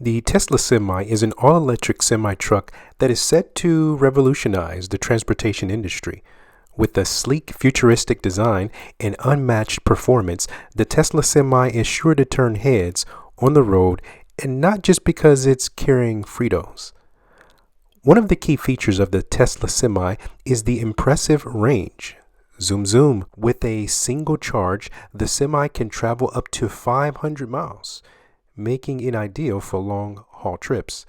The Tesla Semi is an all-electric semi-truck that is set to revolutionize the transportation industry. With a sleek, futuristic design and unmatched performance, the Tesla Semi is sure to turn heads on the road, and not just because it's carrying Fritos. One of the key features of the Tesla Semi is the impressive range. Zoom zoom. With a single charge, the Semi can travel up to 500 miles, making it ideal for long-haul trips.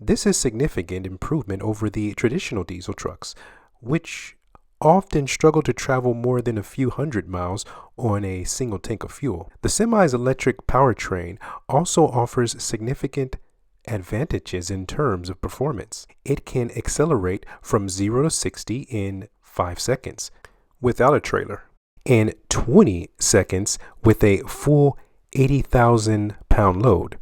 This is significant improvement over the traditional diesel trucks, which often struggle to travel more than a few hundred miles on a single tank of fuel. The Semi's electric powertrain also offers significant advantages in terms of performance. It can accelerate from 0 to 60 in 5 seconds without a trailer, and 20 seconds with a full 80,000 pound load.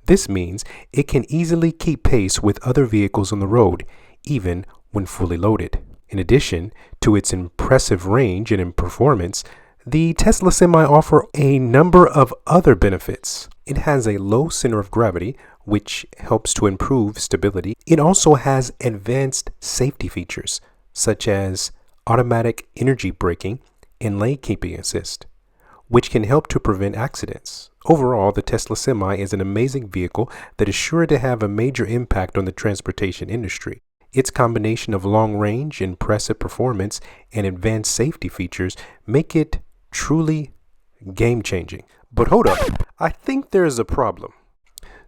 This means it can easily keep pace with other vehicles on the road, even when fully loaded. In addition to its impressive range and performance, the Tesla Semi offers a number of other benefits. It has a low center of gravity, which helps to improve stability. It also has advanced safety features, such as automatic energy braking and lane keeping assist, which can help to prevent accidents. Overall, the Tesla Semi is an amazing vehicle that is sure to have a major impact on the transportation industry. Its combination of long range, impressive performance, and advanced safety features make it truly game-changing. But hold up, I think there is a problem.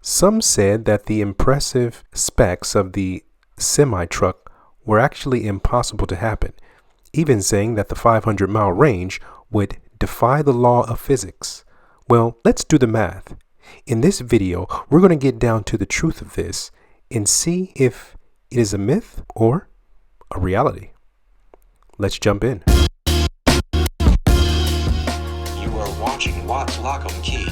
Some said that the impressive specs of the semi-truck were actually impossible to happen, even saying that the 500-mile range would defy the law of physics. Well, let's do the math. In this video, we're going to get down to the truth of this and see if it is a myth or a reality. Let's jump in. You are watching watslockandkey.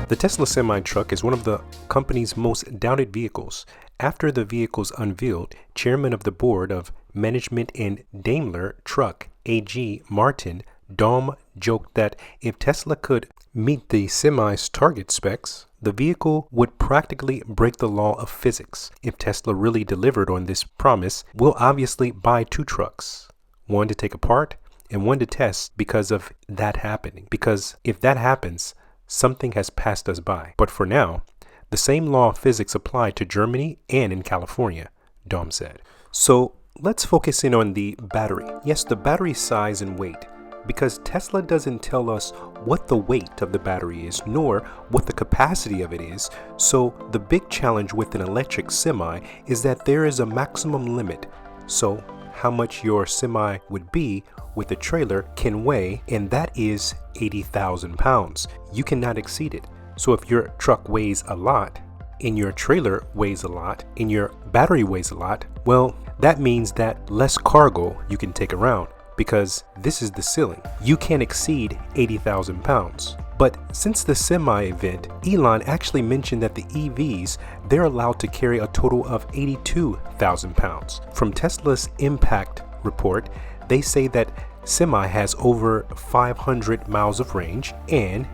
The Tesla Semi-Truck is one of the company's most doubted vehicles. After the vehicle's unveiled, Chairman of the Board of Management in Daimler Truck AG Martin Daum joked that if Tesla could meet the Semi's target specs, the vehicle would practically break the law of physics. If Tesla really delivered on this promise, we'll obviously buy 2 trucks, one to take apart and one to test because of that happening. Because if that happens, something has passed us by. But for now, the same law of physics apply to Germany and in California, Daum said. So let's focus in on the battery. Yes, the battery size and weight, because Tesla doesn't tell us what the weight of the battery is, nor what the capacity of it is. So the big challenge with an electric semi is that there is a maximum limit. So how much your semi would be with a trailer can weigh, and that is 80,000 pounds. You cannot exceed it. So if your truck weighs a lot, and your trailer weighs a lot, and your battery weighs a lot, well, that means that less cargo you can take around, because this is the ceiling. You can't exceed 80,000 pounds. But since the semi event, Elon actually mentioned that the EVs, they're allowed to carry a total of 82,000 pounds. From Tesla's impact report, they say that semi has over 500 miles of range and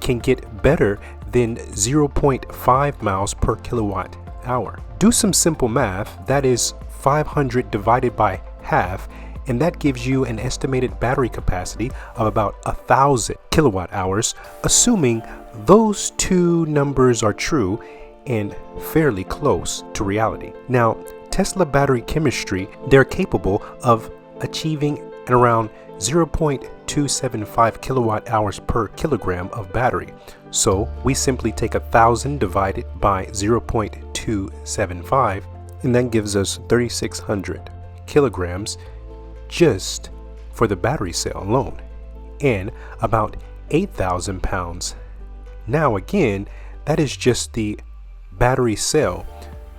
can get better than 0.5 miles per kilowatt hour. Do some simple math, that is 500 divided by half, and that gives you an estimated battery capacity of about 1,000 kilowatt hours, assuming those two numbers are true and fairly close to reality. Now, Tesla battery chemistry, they're capable of achieving an around 0.275 kilowatt hours per kilogram of battery. So we simply take 1,000 divided by 0.275, and that gives us 3,600 kilograms just for the battery cell alone, and about 8,000 pounds. Now again, that is just the battery cell.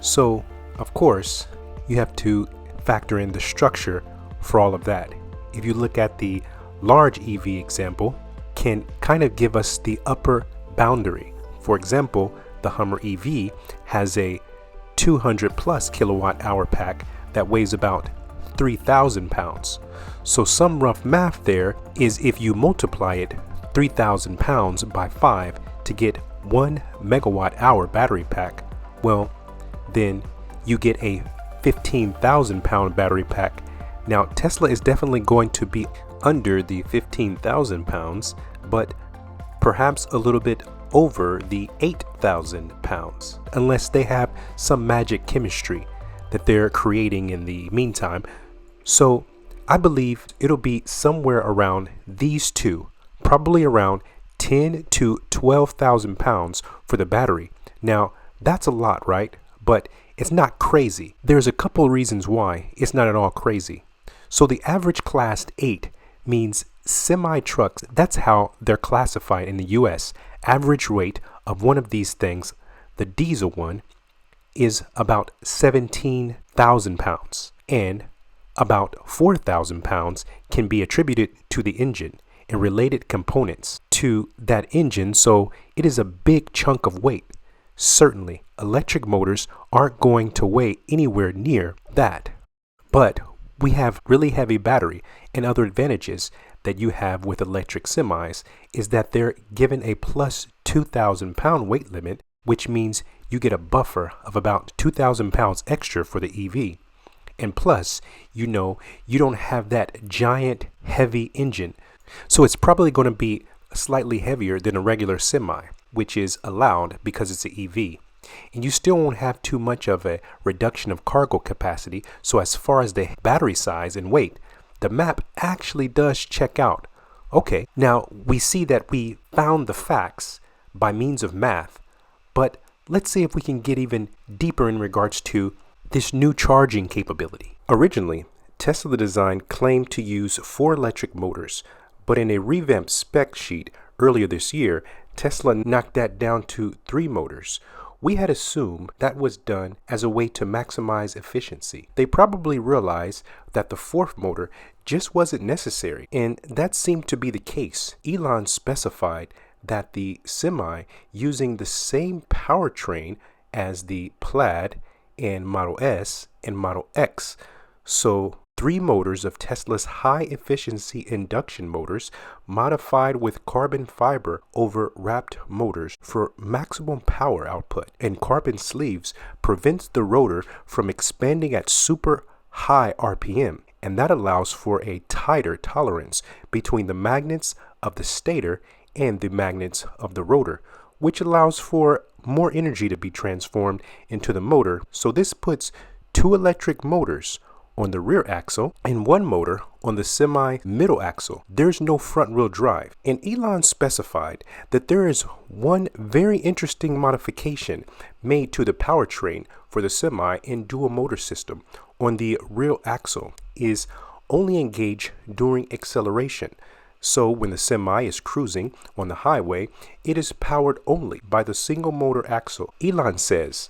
So of course, you have to factor in the structure for all of that. If you look at the large EV example, can kind of give us the upper boundary. For example, the Hummer EV has a 200 plus kilowatt hour pack that weighs about 3,000 pounds. So some rough math there is if you multiply it 3,000 pounds by 5 to get 1 megawatt hour battery pack, well, then you get a 15,000 pound battery pack. Now, Tesla is definitely going to be under the 15,000 pounds, but perhaps a little bit over the 8,000 pounds, unless they have some magic chemistry that they're creating in the meantime. So I believe it'll be somewhere around these two, probably around 10 to 12,000 pounds for the battery. Now, that's a lot, right? But it's not crazy. There's a couple of reasons why it's not at all crazy. So the average class 8 means semi trucks. That's how they're classified in the US. Average weight of one of these things, the diesel one, is about 17,000 pounds, and about 4,000 pounds can be attributed to the engine and related components to that engine. So it is a big chunk of weight. Certainly, electric motors aren't going to weigh anywhere near that. But we have really heavy battery, and other advantages that you have with electric semis is that they're given a plus 2,000 pound weight limit, which means you get a buffer of about 2,000 pounds extra for the EV. And plus, you don't have that giant heavy engine. So it's probably going to be slightly heavier than a regular semi, which is allowed because it's an EV. And you still won't have too much of a reduction of cargo capacity. So as far as the battery size and weight, the map actually does check out. Okay, now we see that we found the facts by means of math, but let's see if we can get even deeper in regards to this new charging capability. Originally, Tesla design claimed to use 4 electric motors, but in a revamped spec sheet earlier this year, Tesla knocked that down to 3 motors. We had assumed that was done as a way to maximize efficiency. They probably realized that the 4th motor just wasn't necessary, and that seemed to be the case. Elon specified that the semi, using the same powertrain as the Plaid and Model S and Model X, so 3 motors of Tesla's high-efficiency induction motors modified with carbon fiber over wrapped motors for maximum power output, and carbon sleeves prevents the rotor from expanding at super high RPM, and that allows for a tighter tolerance between the magnets of the stator and the magnets of the rotor, which allows for more energy to be transformed into the motor. So this puts 2 electric motors on the rear axle and 1 motor on the semi middle axle. There's no front wheel drive. And Elon specified that there is one very interesting modification made to the powertrain for the semi and dual motor system on the rear axle is only engaged during acceleration. So when the semi is cruising on the highway, it is powered only by the single motor axle. Elon says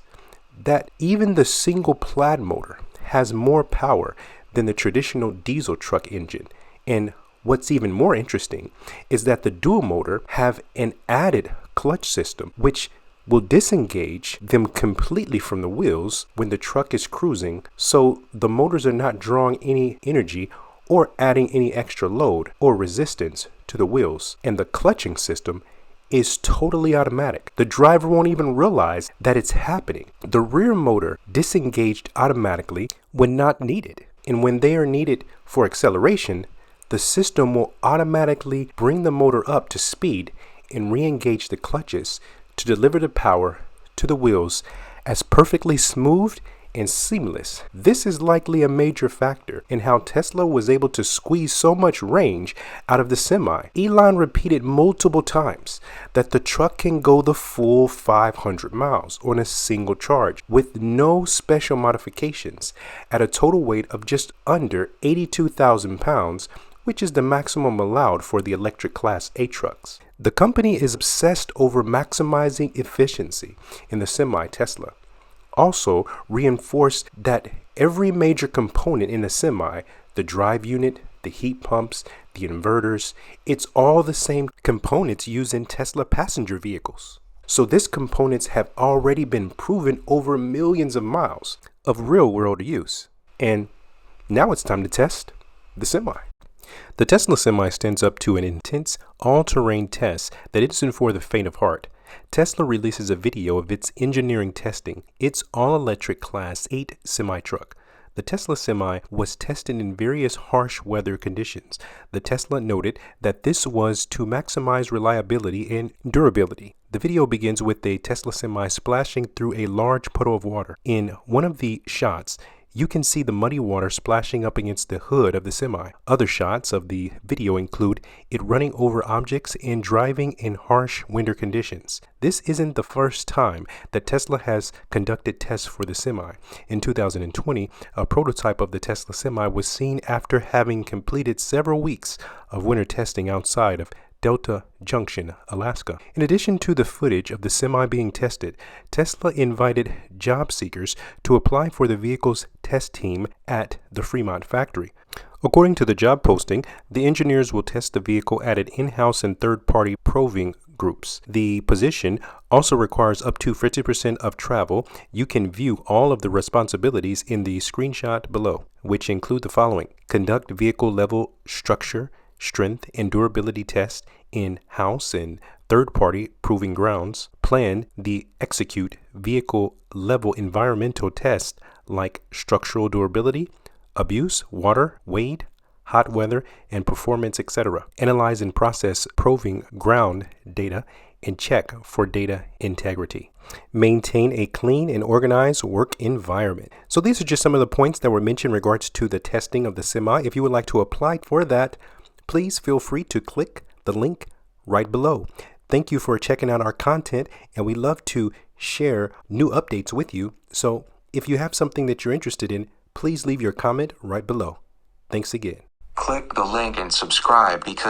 that even the single Plaid motor has more power than the traditional diesel truck engine. And what's even more interesting is that the dual motor have an added clutch system, which will disengage them completely from the wheels when the truck is cruising. So the motors are not drawing any energy or adding any extra load or resistance to the wheels. And the clutching system is totally automatic. The driver won't even realize that it's happening. The rear motor disengaged automatically when not needed. And when they are needed for acceleration, the system will automatically bring the motor up to speed and re-engage the clutches to deliver the power to the wheels as perfectly smooth and seamless. This is likely a major factor in how Tesla was able to squeeze so much range out of the semi. Elon repeated multiple times that the truck can go the full 500 miles on a single charge with no special modifications at a total weight of just under 82,000 pounds, which is the maximum allowed for the electric Class 8 trucks. The company is obsessed over maximizing efficiency in the semi Tesla. Also reinforced that every major component in a semi, the drive unit, the heat pumps, the inverters, it's all the same components used in Tesla passenger vehicles. So these components have already been proven over millions of miles of real world use. And now it's time to test the semi. The Tesla semi stands up to an intense all-terrain test that isn't for the faint of heart. Tesla releases a video of its engineering testing its all-electric Class 8 semi-truck. The Tesla Semi was tested in various harsh weather conditions. The Tesla noted that this was to maximize reliability and durability. The video begins with a Tesla Semi splashing through a large puddle of water. In one of the shots, you can see the muddy water splashing up against the hood of the semi. Other shots of the video include it running over objects and driving in harsh winter conditions. This isn't the first time that Tesla has conducted tests for the semi. In 2020, a prototype of the Tesla Semi was seen after having completed several weeks of winter testing outside of Delta Junction, Alaska. In addition to the footage of the semi being tested, Tesla invited job seekers to apply for the vehicle's test team at the Fremont factory. According to the job posting, the engineers will test the vehicle at an in-house and third-party proving groups. The position also requires up to 50% of travel. You can view all of the responsibilities in the screenshot below, which include the following: conduct vehicle level structure, strength and durability tests in house and third-party proving grounds, plan the execute vehicle level environmental tests like structural durability, abuse, water, weight, hot weather, and performance, etc. Analyze and process proving ground data and check for data integrity. Maintain a clean and organized work environment. So these are just some of the points that were mentioned in regards to the testing of the semi. If you would like to apply for that, please feel free to click the link right below. Thank you for checking out our content, and we love to share new updates with you. So if you have something that you're interested in, please leave your comment right below. Thanks again. Click the link and subscribe because